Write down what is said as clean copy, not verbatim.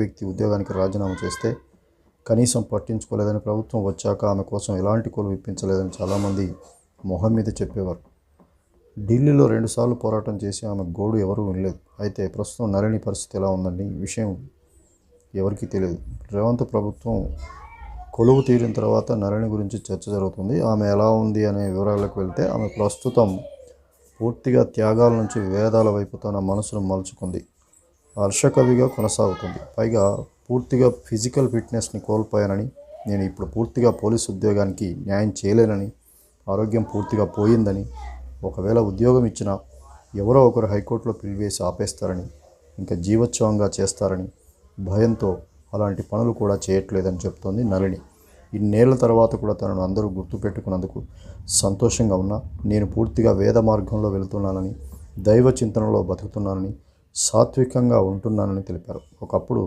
వ్యక్తి ఉద్యోగానికి రాజీనామా చేస్తే కనీసం పట్టించుకోలేదని, ప్రభుత్వం వచ్చాక ఆమె కోసం ఎలాంటి కొలువు ఇప్పించలేదని చాలామంది మొహం మీద చెప్పేవారు. ఢిల్లీలో 2 సార్లు పోరాటం చేసి ఆమె గోడు ఎవరూ వినలేదు. అయితే ప్రస్తుతం నళిని పరిస్థితి ఎలా ఉందని విషయం ఎవరికీ తెలియదు. రేవంత్ ప్రభుత్వం కొలువు తీరిన తర్వాత నళిని గురించి చర్చ జరుగుతుంది. ఆమె ఎలా ఉంది అనే వివరాలకు వెళ్తే, ఆమె ప్రస్తుతం పూర్తిగా త్యాగాల నుంచి వేదాల వైపు తన మనసును మలుచుకుంది. హర్షకవిగా కొనసాగుతుంది. పైగా పూర్తిగా ఫిజికల్ ఫిట్నెస్ని కోల్పోయానని, నేను ఇప్పుడు పూర్తిగా పోలీసు ఉద్యోగానికి న్యాయం చేయలేనని, ఆరోగ్యం పూర్తిగా పోయిందని, ఒకవేళ ఉద్యోగం ఇచ్చినా ఎవరో ఒకరు హైకోర్టులో పిలివేసి ఆపేస్తారని, ఇంకా జీవోత్సవంగా చేస్తారని భయంతో అలాంటి పనులు కూడా చేయట్లేదని చెప్తోంది నళిని. ఇన్నేళ్ల తర్వాత కూడా తనను అందరూ గుర్తుపెట్టుకున్నందుకు సంతోషంగా ఉన్నా, నేను పూర్తిగా వేద మార్గంలో వెళుతున్నానని, దైవ చింతనలో బతుకుతున్నానని, సాత్వికంగా ఉంటున్నానని తెలిపారు. ఒకప్పుడు